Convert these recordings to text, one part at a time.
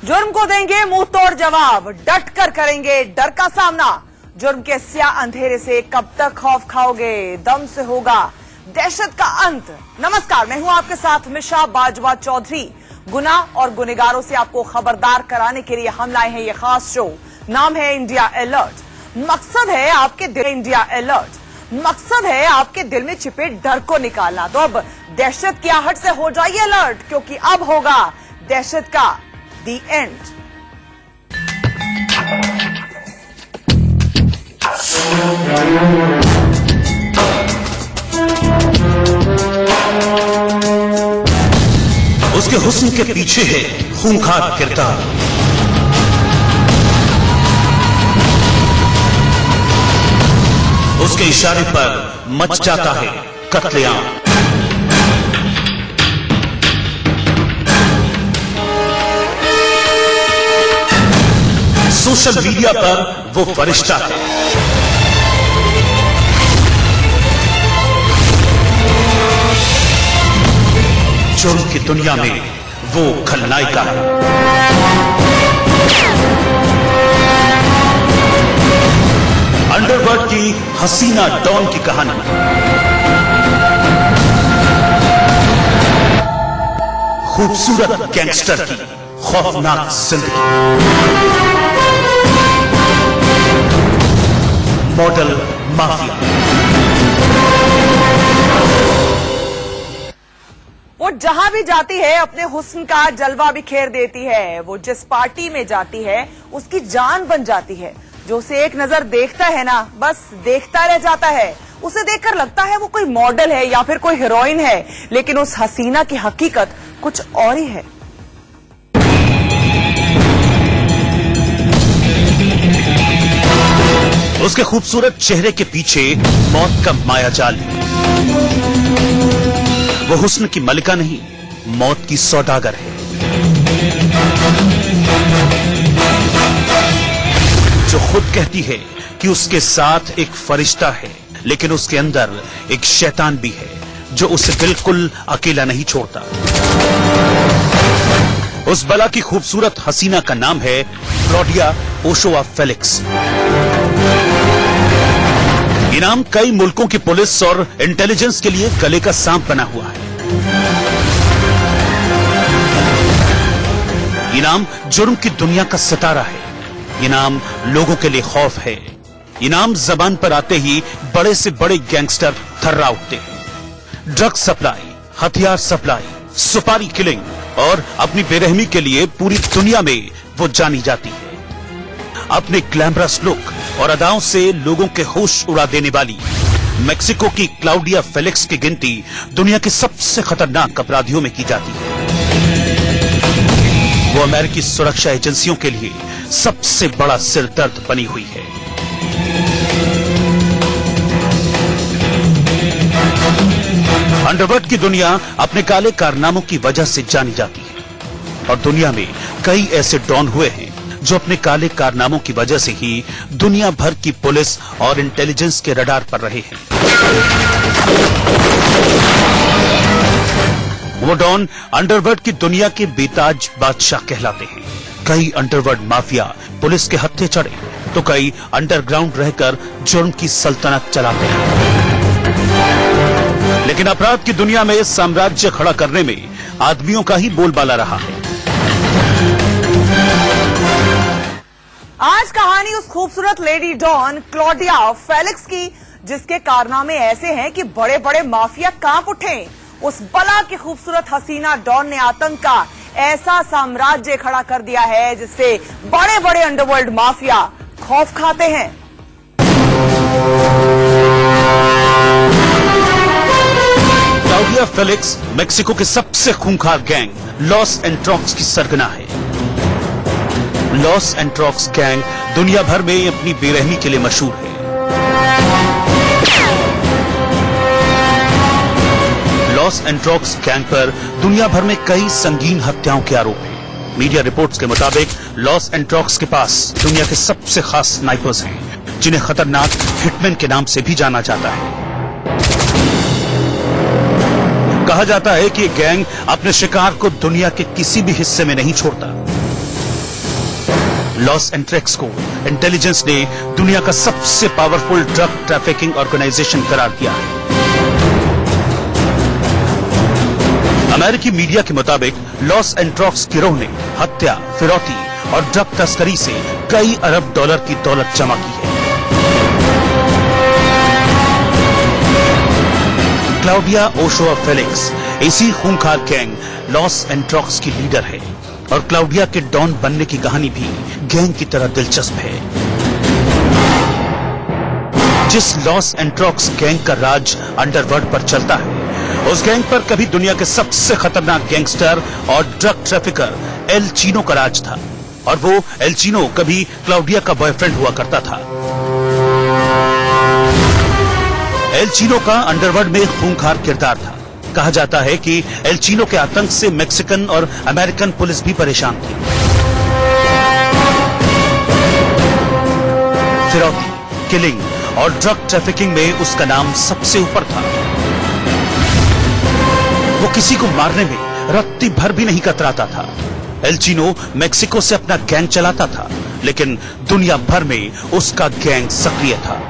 जुर्म को देंगे मुंह तोड़ जवाब, डट कर करेंगे डर का सामना। जुर्म के स्याह अंधेरे से कब तक खौफ खाओगे, दम से होगा दहशत का अंत। नमस्कार, मैं हूं आपके साथ मिशा बाजवा चौधरी। गुनाह और गुनेगारों से आपको खबरदार कराने के लिए हम लाए हैं ये खास शो। नाम है इंडिया अलर्ट। मकसद है आपके दिल इंडिया अलर्ट मकसद है आपके दिल में छिपे डर को निकालना। तो अब दहशत की आहट से हो जाइए अलर्ट, क्योंकि अब होगा दहशत का दी एंड। उसके हुस्न के पीछे है खूंखार किरदार, उसके इशारे पर मच जाता है कत्लेआम। सोशल मीडिया पर वो फरिश्ता है, जुर्म की दुनिया में वो खलनायिका है। अंडरवर्ल्ड की हसीना डॉन की कहानी, खूबसूरत गैंगस्टर की खौफनाक जिंदगी, मॉडल माफिया। वो जहां भी जाती है अपने हुस्न का जलवा बिखेर देती है। वो जिस पार्टी में जाती है उसकी जान बन जाती है। जो उसे एक नजर देखता है ना, बस देखता रह जाता है। उसे देखकर लगता है वो कोई मॉडल है या फिर कोई हीरोइन है, लेकिन उस हसीना की हकीकत कुछ और ही है। उसके खूबसूरत चेहरे के पीछे मौत का मायाजाल है। वो हुस्न की मलिका नहीं, मौत की सौदागर है, जो खुद कहती है कि उसके साथ एक फरिश्ता है, लेकिन उसके अंदर एक शैतान भी है जो उसे बिल्कुल अकेला नहीं छोड़ता। उस बला की खूबसूरत हसीना का नाम है क्लॉडिया ओशोआ फेलिक्स। ये नाम कई मुल्कों की पुलिस और इंटेलिजेंस के लिए गले का सांप बना हुआ है। ये नाम जुर्म की दुनिया का सितारा है। ये नाम लोगों के लिए खौफ है। ये नाम जबान पर आते ही बड़े से बड़े गैंगस्टर थर्रा उठते हैं। ड्रग सप्लाई, हथियार सप्लाई, सुपारी किलिंग और अपनी बेरहमी के लिए पूरी दुनिया में वो जानी जाती है। अपने ग्लैमरस लुक और अदाओं से लोगों के होश उड़ा देने वाली मेक्सिको की क्लाउडिया फेलिक्स की गिनती दुनिया के सबसे खतरनाक अपराधियों में की जाती है। वो अमेरिकी सुरक्षा एजेंसियों के लिए सबसे बड़ा सिरदर्द बनी हुई है। अंडरवर्ल्ड की दुनिया अपने काले कारनामों की वजह से जानी जाती है, और दुनिया में कई ऐसे डॉन हुए हैं जो अपने काले कारनामों की वजह से ही दुनिया भर की पुलिस और इंटेलिजेंस के रडार पर रहे हैं। वो डॉन अंडरवर्ल्ड की दुनिया के बेताज बादशाह कहलाते हैं। कई अंडरवर्ल्ड माफिया पुलिस के हत्थे चढ़े, तो कई अंडरग्राउंड रहकर जुर्म की सल्तनत चलाते हैं। लेकिन अपराध की दुनिया में साम्राज्य खड़ा करने में आदमियों का ही बोलबाला रहा है। आज कहानी उस खूबसूरत लेडी डॉन क्लॉडिया फेलिक्स की, जिसके कारनामे ऐसे हैं कि बड़े बड़े माफिया कांप उठे। उस बला की खूबसूरत हसीना डॉन ने आतंक का ऐसा साम्राज्य खड़ा कर दिया है जिससे बड़े बड़े अंडरवर्ल्ड माफिया खौफ खाते हैं। क्लाउडिया फेलिक्स मेक्सिको के सबसे खूंखार गैंग लॉस एंट्रॉक्स की सरगना है। लॉस एंट्रॉक्स गैंग दुनिया भर में अपनी बेरहमी के लिए मशहूर है। लॉस एंट्रॉक्स गैंग पर दुनिया भर में कई संगीन हत्याओं के आरोप हैं। मीडिया रिपोर्ट्स के मुताबिक लॉस एंट्रॉक्स के पास दुनिया के सबसे खास स्नाइपर्स हैं, जिन्हें खतरनाक हिटमैन के नाम से भी जाना जाता है। कहा जाता है कि गैंग अपने शिकार को दुनिया के किसी भी हिस्से में नहीं छोड़ता। लॉस एंट्रेक्स को इंटेलिजेंस ने दुनिया का सबसे पावरफुल ड्रग ट्रैफिकिंग ऑर्गेनाइजेशन करार दिया है। अमेरिकी मीडिया के मुताबिक लॉस एंट्रॉक्स गिरोह ने हत्या, फिरौती और ड्रग तस्करी से कई अरब डॉलर की दौलत जमा की है। क्लाउडिया ओशोआ फेलिक्स इसी खूंखार गैंग लॉस एंट्रॉक्स की लीडर है और क्लाउडिया के डॉन बनने की कहानी भी गैंग की तरह दिलचस्प है। जिस लॉस एंट्रॉक्स गैंग का राज अंडरवर्ल्ड पर चलता है, उस गैंग पर कभी दुनिया के सबसे खतरनाक गैंगस्टर और ड्रग ट्रैफिकर एल चीनो का राज था और वो एल चीनो कभी क्लाउडिया का बॉयफ्रेंड हुआ करता था। एल चीनो का अंडरवर्ल्ड में खूंखार किरदार था। कहा जाता है कि एल चीनो के आतंक से मैक्सिकन और अमेरिकन पुलिस भी परेशान थी। फिरौती, किलिंग और ड्रग ट्रैफिकिंग में उसका नाम सबसे ऊपर था। वो किसी को मारने में रत्ती भर भी नहीं कतराता था। एल चीनो मेक्सिको से अपना गैंग चलाता था, लेकिन दुनिया भर में उसका गैंग सक्रिय था।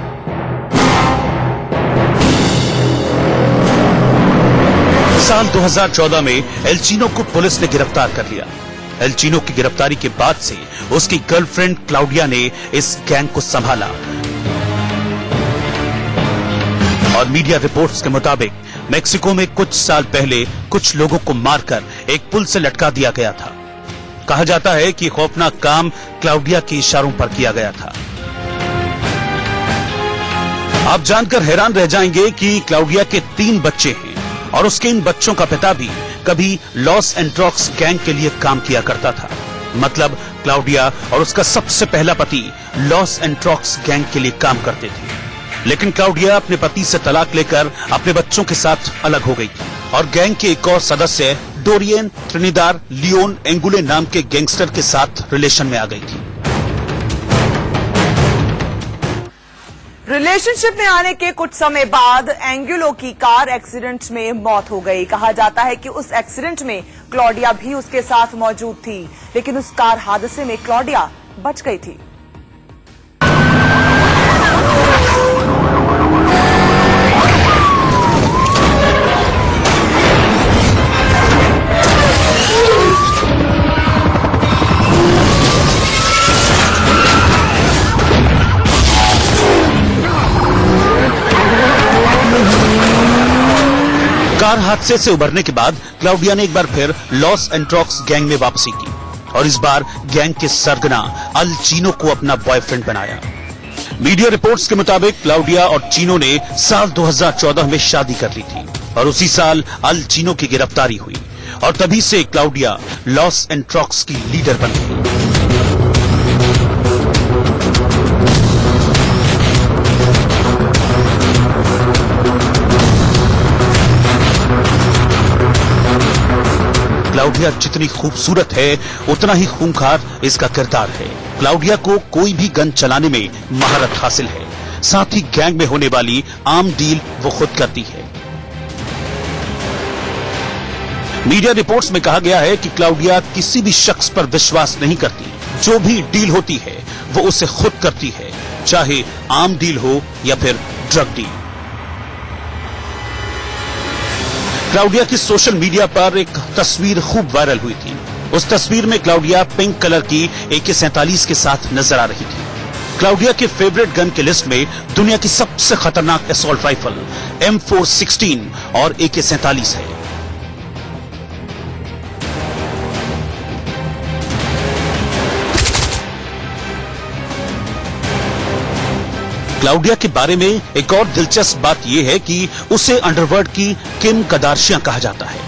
साल 2014 में एल चीनो को पुलिस ने गिरफ्तार कर लिया। एल चीनो की गिरफ्तारी के बाद से उसकी गर्लफ्रेंड क्लाउडिया ने इस गैंग को संभाला और मीडिया रिपोर्ट्स के मुताबिक मेक्सिको में कुछ साल पहले कुछ लोगों को मारकर एक पुल से लटका दिया गया था। कहा जाता है कि खौफनाक काम क्लाउडिया के इशारों पर किया गया था। आप जानकर हैरान रह जाएंगे कि क्लाउडिया के 3 बच्चे हैं और उसके इन बच्चों का पिता भी कभी लॉस एंट्रॉक्स गैंग के लिए काम किया करता था। मतलब क्लाउडिया और उसका सबसे पहला पति लॉस एंट्रॉक्स गैंग के लिए काम करते थे, लेकिन क्लाउडिया अपने पति से तलाक लेकर अपने बच्चों के साथ अलग हो गई थी और गैंग के एक और सदस्य डोरियन ट्रिनिदार लियोन एंगुले नाम के गैंगस्टर के साथ रिलेशन में आ गई थी। रिलेशनशिप में आने के कुछ समय बाद एंगुलो की कार एक्सीडेंट में मौत हो गई। कहा जाता है कि उस एक्सीडेंट में क्लॉडिया भी उसके साथ मौजूद थी, लेकिन उस कार हादसे में क्लॉडिया बच गई थी। कार हादसे से उबरने के बाद क्लाउडिया ने एक बार फिर लॉस एंट्रॉक्स गैंग में वापसी की और इस बार गैंग के सरगना अल चीनो को अपना बॉयफ्रेंड बनाया। मीडिया रिपोर्ट्स के मुताबिक क्लाउडिया और चीनो ने साल 2014 में शादी कर ली थी और उसी साल अल चीनो की गिरफ्तारी हुई और तभी से क्लाउडिया लॉस एंट्रॉक्स की लीडर बन गई। क्लाउडिया जितनी खूबसूरत है, उतना ही खूंखार इसका किरदार है। क्लाउडिया को कोई भी गन चलाने में महारत हासिल है, साथ ही गैंग में होने वाली आम डील वो खुद करती है। मीडिया रिपोर्ट्स में कहा गया है कि क्लाउडिया किसी भी शख्स पर विश्वास नहीं करती। जो भी डील होती है वो उसे खुद करती है, चाहे आम डील हो या फिर ड्रग डील। क्लाउडिया की सोशल मीडिया पर एक तस्वीर खूब वायरल हुई थी। उस तस्वीर में क्लाउडिया पिंक कलर की AK-47 के साथ नजर आ रही थी। क्लाउडिया के फेवरेट गन के लिस्ट में दुनिया की सबसे खतरनाक असॉल्ट राइफल M416 और AK-47 है। क्लाउडिया के बारे में एक और दिलचस्प बात यह है कि उसे अंडरवर्ल्ड की किम कार्दाशियां कहा जाता है।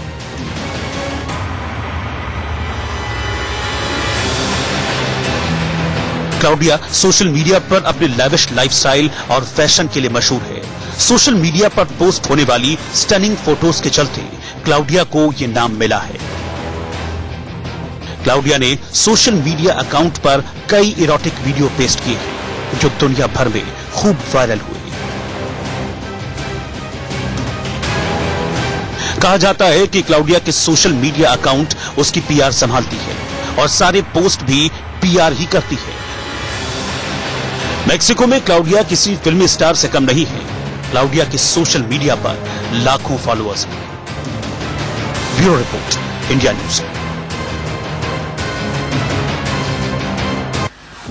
क्लाउडिया सोशल मीडिया पर अपने लैविश लाइफस्टाइल और फैशन के लिए मशहूर है। सोशल मीडिया पर पोस्ट होने वाली स्टनिंग फोटोज के चलते क्लाउडिया को यह नाम मिला है। क्लाउडिया ने सोशल मीडिया अकाउंट पर कई इरोटिक वीडियो पेस्ट किए हैं जो दुनिया भर में खूब वायरल हुए। कहा जाता है कि क्लाउडिया के सोशल मीडिया अकाउंट उसकी PR संभालती है और सारे पोस्ट भी पीआर ही करती है। मेक्सिको में क्लाउडिया किसी फिल्मी स्टार से कम नहीं है। क्लाउडिया के सोशल मीडिया पर लाखों फॉलोअर्स हैं। Bureau report, India news.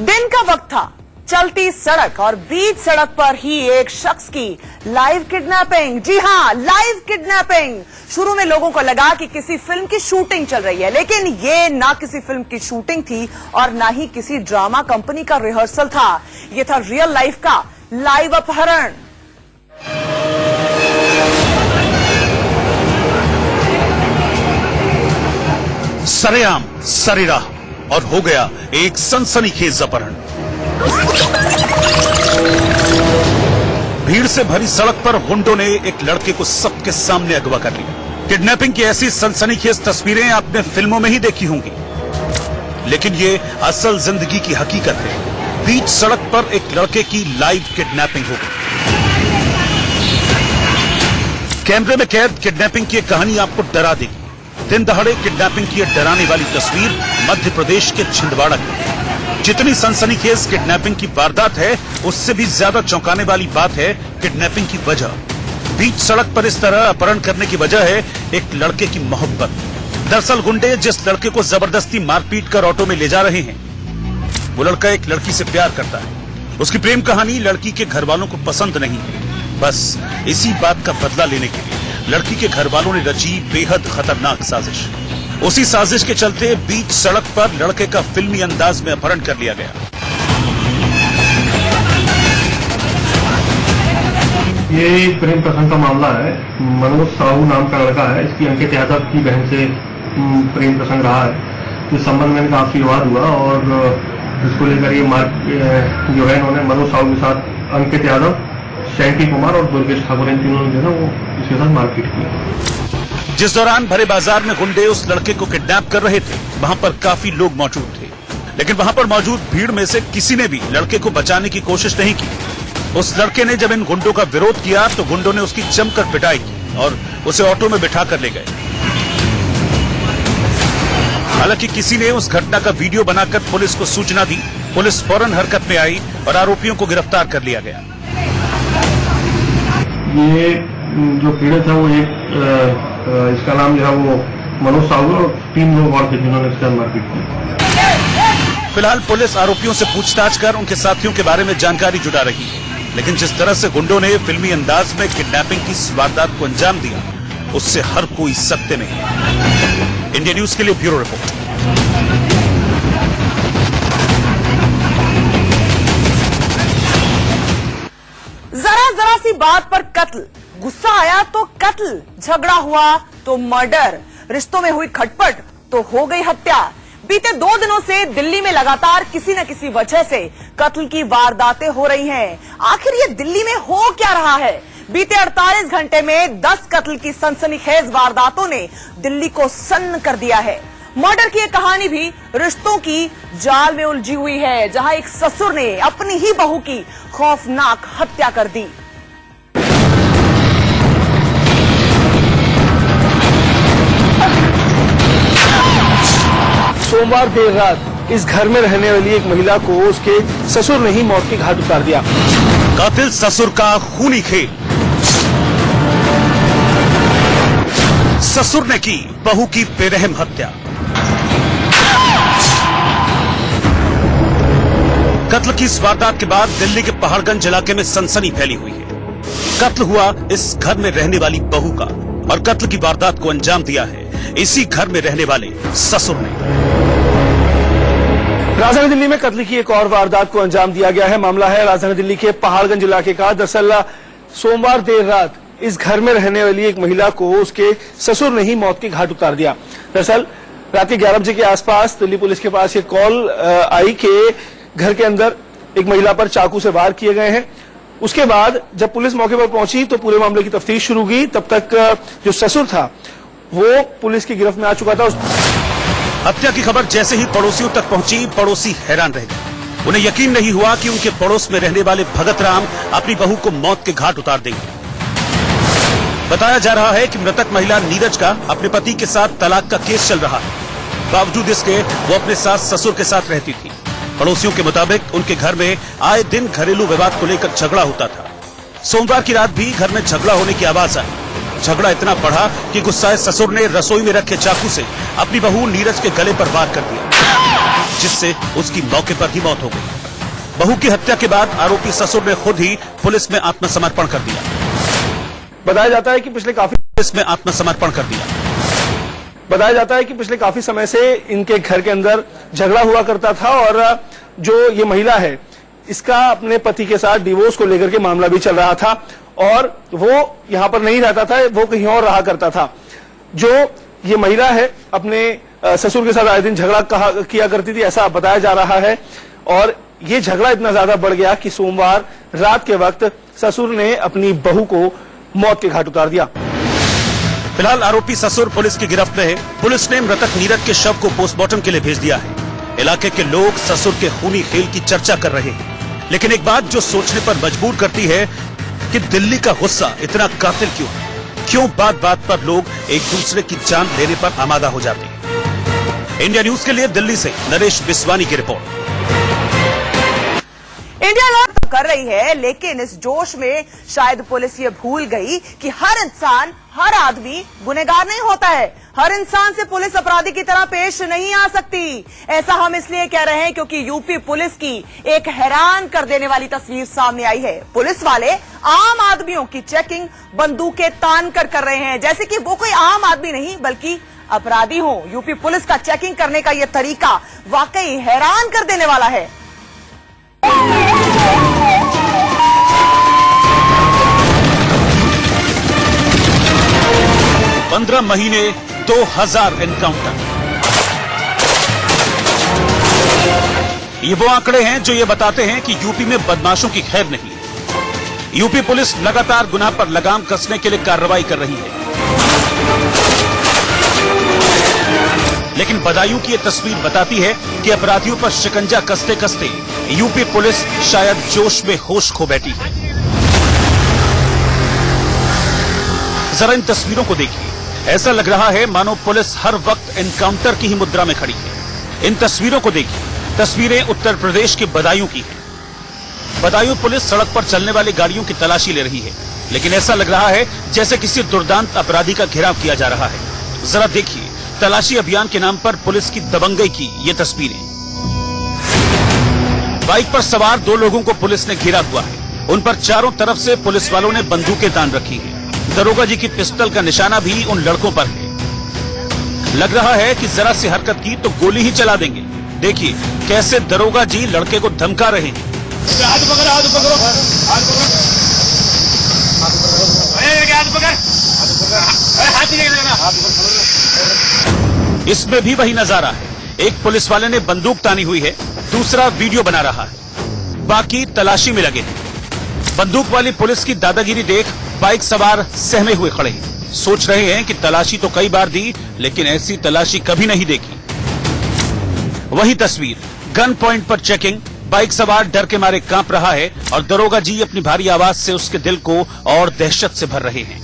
दिन का वक्त था, चलती सड़क और बीच सड़क पर ही एक शख्स की लाइव किडनैपिंग। जी हां, लाइव किडनैपिंग। शुरू में लोगों को लगा कि किसी फिल्म की शूटिंग चल रही है, लेकिन ये ना किसी फिल्म की शूटिंग थी और ना ही किसी ड्रामा कंपनी का रिहर्सल था। ये था रियल लाइफ का लाइव अपहरण। सरेआम, सरेराह और हो गया एक सनसनीखेज अपहरण। भीड़ से भरी सड़क पर गुंडों ने एक लड़के को सबके सामने अगवा कर लिया। किडनैपिंग की ऐसी सनसनीखेज तस्वीरें आपने फिल्मों में ही देखी होंगी, लेकिन ये असल जिंदगी की हकीकत है। बीच सड़क पर एक लड़के की लाइव किडनैपिंग हो गई। कैमरे में कैद किडनैपिंग की एक कहानी आपको डरा देगी। दिन दहाड़े किडनैपिंग की डराने वाली तस्वीर मध्य प्रदेश के छिंदवाड़ा की। जितनी सनसनीखेज किडनैपिंग की वारदात है, उससे भी ज्यादा चौंकाने वाली बात है किडनैपिंग की वजह। बीच सड़क पर इस तरह अपहरण करने की वजह है एक लड़के की मोहब्बत। दरअसल गुंडे जिस लड़के को जबरदस्ती मारपीट कर ऑटो में ले जा रहे हैं, वो लड़का एक लड़की से प्यार करता है। उसकी प्रेम कहानी लड़की के घर वालों को पसंद नहीं है। बस इसी बात का बदला लेने के लिए लड़की के घर वालों ने रची बेहद खतरनाक साजिश। उसी साजिश के चलते बीच सड़क पर लड़के का फिल्मी अंदाज में अपहरण कर लिया गया। ये एक प्रेम प्रसंग का मामला है। मनोज साहू नाम का लड़का है। इसकी अंकित यादव की बहन से प्रेम प्रसंग रहा है। इस संबंध में इनका आपसी विवाद हुआ और इसको लेकर ये जो है इन्होंने मनोज साहू के साथ अंकित यादव, शैंकी कुमार और दुर्गेश ठाकुर, इन तीनों ने जो है वो इसके साथ मारपीट की। जिस दौरान भरे बाजार में गुंडे उस लड़के को किडनैप कर रहे थे, वहां पर काफी लोग मौजूद थे, लेकिन वहां पर मौजूद भीड़ में से किसी ने भी लड़के को बचाने की कोशिश नहीं की। उस लड़के ने जब इन गुंडों का विरोध किया तो गुंडों ने उसकी जमकर पिटाई की और उसे ऑटो में बिठा कर ले गए। हालांकि किसी ने उस घटना का वीडियो बनाकर पुलिस को सूचना दी। पुलिस फौरन हरकत में आई और आरोपियों को गिरफ्तार कर लिया गया। ये जो पीड़ित है वो इसका नाम जो है वो मनोज साहू और 3 लोग और थे जिन्होंने इसका मारपीट की। फिलहाल पुलिस आरोपियों से पूछताछ कर उनके साथियों के बारे में जानकारी जुटा रही है, लेकिन जिस तरह से गुंडों ने फिल्मी अंदाज में किडनैपिंग की इस वारदात को अंजाम दिया, उससे हर कोई सकते में है। इंडिया न्यूज के लिए ब्यूरो रिपोर्ट। जरा सी बात पर कत्ल, गुस्सा आया तो कत्ल, झगड़ा हुआ तो मर्डर, रिश्तों में हुई खटपट तो हो गई हत्या। बीते 2 दिनों से दिल्ली में लगातार किसी न किसी वजह से कत्ल की वारदातें हो रही हैं। आखिर ये दिल्ली में हो क्या रहा है? बीते 48 घंटे में 10 कत्ल की सनसनीखेज वारदातों ने दिल्ली को सन्न कर दिया है। मर्डर की एक कहानी भी रिश्तों की जाल में उलझी हुई है, जहां एक ससुर ने अपनी ही बहू की खौफनाक हत्या कर दी। सोमवार देर रात इस घर में रहने वाली एक महिला को उसके ससुर ने ही मौत के घाट उतार दिया। कातिल ससुर का खूनी खेल। ससुर ने की बहू की बेरहम हत्या। कत्ल की इस वारदात के बाद दिल्ली के पहाड़गंज इलाके में सनसनी फैली हुई है। कत्ल हुआ इस घर में रहने वाली बहू का और कत्ल की वारदात को अंजाम दिया है इसी घर में रहने वाले ससुर ने। राजधानी दिल्ली में कत्ल की एक और वारदात को अंजाम दिया गया है। मामला है राजधानी दिल्ली के पहाड़गंज इलाके का। दरअसल सोमवार देर रात इस घर में रहने वाली एक महिला को उसके ससुर ने ही मौत के घाट उतार दिया। दरअसल रात के 11 बजे के आसपास दिल्ली पुलिस के पास ये कॉल आई कि घर के अंदर एक महिला पर चाकू से वार किए गए हैं। उसके बाद जब पुलिस मौके पर पहुंची तो पूरे मामले की तफ्तीश शुरू की। तब तक जो ससुर था वो पुलिस की गिरफ्त में आ चुका था। हत्या की खबर जैसे ही पड़ोसियों तक पहुंची, पड़ोसी हैरान रह गए। उन्हें यकीन नहीं हुआ कि उनके पड़ोस में रहने वाले भगत राम अपनी बहू को मौत के घाट उतार देंगे। बताया जा रहा है कि मृतक महिला नीरज का अपने पति के साथ तलाक का केस चल रहा है। बावजूद इसके वो अपने सास ससुर के साथ रहती थी। पड़ोसियों के मुताबिक उनके घर में आए दिन घरेलू विवाद को लेकर झगड़ा होता था। सोमवार की रात भी घर में झगड़ा होने की आवाज आई। झगड़ा इतना बढ़ा कि गुस्साए ससुर ने रसोई में रखे चाकू से अपनी बहू नीरज के गले पर वार कर दिया, जिससे उसकी मौके पर ही मौत हो गई। बहू की हत्या के बाद आरोपी ससुर ने खुद ही पुलिस में आत्मसमर्पण कर दिया। बताया जाता है कि पिछले काफी समय से इनके घर के अंदर झगड़ा हुआ करता था और जो ये महिला है इसका अपने पति के साथ डिवोर्स को लेकर के मामला भी चल रहा था और वो यहां पर नहीं रहता था, वो कहीं और रहा करता था। जो ये महिला है अपने ससुर के साथ आए दिन झगड़ा किया करती थी, ऐसा बताया जा रहा है। और ये झगड़ा इतना ज्यादा बढ़ गया कि सोमवार रात के वक्त ससुर ने अपनी बहू को मौत के घाट उतार दिया। फिलहाल आरोपी ससुर पुलिस की गिरफ्त में है। पुलिस ने मृतक नीरज के शव को पोस्टमार्टम के लिए भेज दिया है। इलाके के लोग ससुर के खूनी खेल की चर्चा कर रहे हैं, लेकिन एक बात जो सोचने पर मजबूर करती है कि दिल्ली का गुस्सा इतना कातिल क्यों है? क्यों बात बात पर लोग एक दूसरे की जान लेने पर आमादा हो जाते हैं? इंडिया न्यूज के लिए दिल्ली से नरेश बिस्वानी की रिपोर्ट। इंडिया अलर्ट तो कर रही है, लेकिन इस जोश में शायद पुलिस ये भूल गई कि हर इंसान, हर आदमी गुनहगार नहीं होता है। हर इंसान से पुलिस अपराधी की तरह पेश नहीं आ सकती। ऐसा हम इसलिए कह रहे हैं क्योंकि यूपी पुलिस की एक हैरान कर देने वाली तस्वीर सामने आई है। पुलिस वाले आम आदमियों की चेकिंग बंदूकें तान कर रहे हैं, जैसे कि वो कोई आम आदमी नहीं बल्कि अपराधी हो। यूपी पुलिस का चेकिंग करने का यह तरीका वाकई हैरान कर देने वाला है। 15 महीने 2000 एनकाउंटर। ये वो आंकड़े हैं जो ये बताते हैं कि यूपी में बदमाशों की खैर नहीं। यूपी पुलिस लगातार गुनाह पर लगाम कसने के लिए कार्रवाई कर रही है, लेकिन बदायूं की ये तस्वीर बताती है कि अपराधियों पर शिकंजा कसते कसते यूपी पुलिस शायद जोश में होश खो बैठी है। जरा इन तस्वीरों को देखिए, ऐसा लग रहा है मानो पुलिस हर वक्त एनकाउंटर की ही मुद्रा में खड़ी है। इन तस्वीरों को देखिए, तस्वीरें उत्तर प्रदेश के बदायूं की हैं। बदायूं पुलिस सड़क पर चलने वाली गाड़ियों की तलाशी ले रही है, लेकिन ऐसा लग रहा है जैसे किसी दुर्दांत अपराधी का घेराव किया जा रहा है। जरा देखिए तलाशी अभियान के नाम पर पुलिस की दबंगई की ये तस्वीरें। बाइक पर सवार 2 लोगों को पुलिस ने घेरा हुआ है। उन पर चारों तरफ से पुलिस वालों ने बंदूकें तान रखी हैं। दरोगा जी की पिस्टल का निशाना भी उन लड़कों पर है। लग रहा है कि जरा सी हरकत की तो गोली ही चला देंगे। देखिए कैसे दरोगा जी लड़के को धमका रहे हैं। इसमें भी वही नजारा है। एक पुलिस वाले ने बंदूक तानी हुई है, दूसरा वीडियो बना रहा है, बाकी तलाशी में लगे हैं। बंदूक वाली पुलिस की दादागिरी देख बाइक सवार सहमे हुए खड़े हैं। सोच रहे हैं कि तलाशी तो कई बार दी, लेकिन ऐसी तलाशी कभी नहीं देखी। वही तस्वीर, गन पॉइंट पर चेकिंग, बाइक सवार डर के मारे कांप रहा है और दरोगा जी अपनी भारी आवाज से उसके दिल को और दहशत से भर रहे हैं।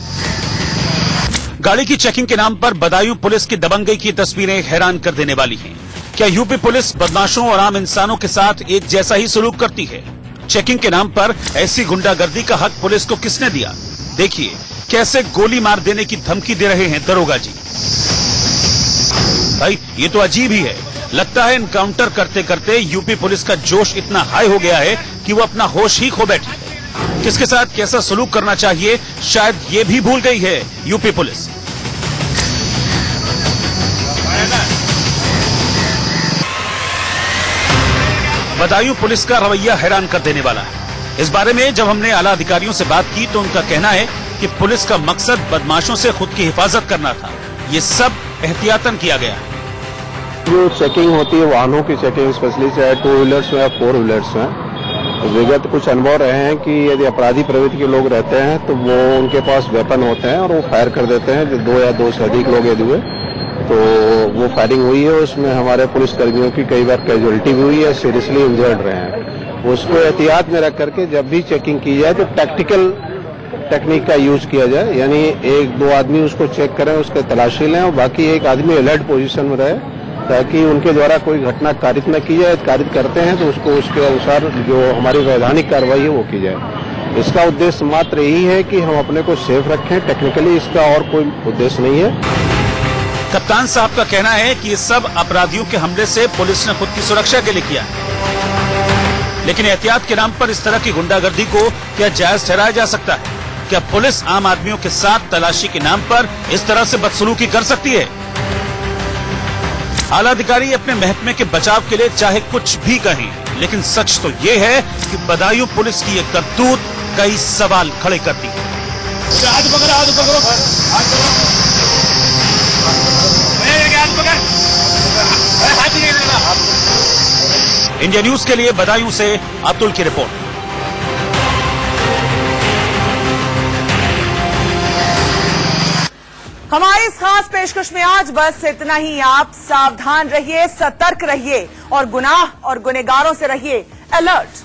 गाड़ी की चेकिंग के नाम पर बदायूं पुलिस की दबंगई की तस्वीरें हैरान कर देने वाली हैं। क्या यूपी पुलिस बदमाशों और आम इंसानों के साथ एक जैसा ही सलूक करती है? चेकिंग के नाम पर ऐसी गुंडागर्दी का हक पुलिस को किसने दिया? देखिए कैसे गोली मार देने की धमकी दे रहे हैं दरोगा जी। भाई ये तो अजीब ही है। लगता है एनकाउंटर करते करते यूपी पुलिस का जोश इतना हाई हो गया है कि वो अपना होश ही खो बैठी है। किसके साथ कैसा सलूक करना चाहिए शायद ये भी भूल गई है यूपी पुलिस। बदायूं पुलिस का रवैया हैरान कर देने वाला है। इस बारे में जब हमने आला अधिकारियों से बात की तो उनका कहना है कि पुलिस का मकसद बदमाशों से खुद की हिफाजत करना था। ये सब एहतियातन किया गया है। जो चेकिंग होती है वाहनों की चेकिंग, स्पेशली चाहे 2 व्हीलर्स में या 4 व्हीलर्स में, विगत कुछ अनुभव रहे हैं कि यदि अपराधी प्रवृत्ति के लोग रहते हैं तो वो उनके पास वेपन होते हैं और वो फायर कर देते हैं। जो 2 या 2 से अधिक लोग यदि हुए तो वो फायरिंग हुई है, उसमें हमारे पुलिस कर्मियों की कई बार कैजुअलिटी भी हुई है, सीरियसली इंजर्ड रहे हैं। उसको एहतियात में रख करके जब भी चेकिंग की जाए तो टैक्टिकल टेक्निक का यूज किया जाए, यानी 1-2 आदमी उसको चेक करें, उसके तलाशी लें और बाकी एक आदमी अलर्ट पोजीशन में रहे ताकि उनके द्वारा कोई घटना कारित न की जाए। कारित करते हैं तो उसको उसके अनुसार जो हमारी वैधानिक कार्रवाई है वो की जाए। इसका उद्देश्य मात्र यही है कि हम अपने को सेफ रखें। टेक्निकली इसका और कोई उद्देश्य नहीं है। कप्तान साहब का कहना है कि ये सब अपराधियों के हमले से पुलिस ने खुद की सुरक्षा के लिए किया, लेकिन एहतियात के नाम पर इस तरह की गुंडागर्दी को क्या जायज ठहराया जा सकता है? क्या पुलिस आम आदमियों के साथ तलाशी के नाम पर इस तरह से बदसलूकी कर सकती है? आला अधिकारी अपने महकमे के बचाव के लिए चाहे कुछ भी कहें, लेकिन सच तो ये है कि बदायूं पुलिस की ये करतूत कई सवाल खड़े करती है। इंडिया न्यूज के लिए बदायूं से अब्दुल की रिपोर्ट। हमारी इस खास पेशकश में आज बस इतना ही। आप सावधान रहिए, सतर्क रहिए और गुनाह और गुनहगारों से रहिए अलर्ट।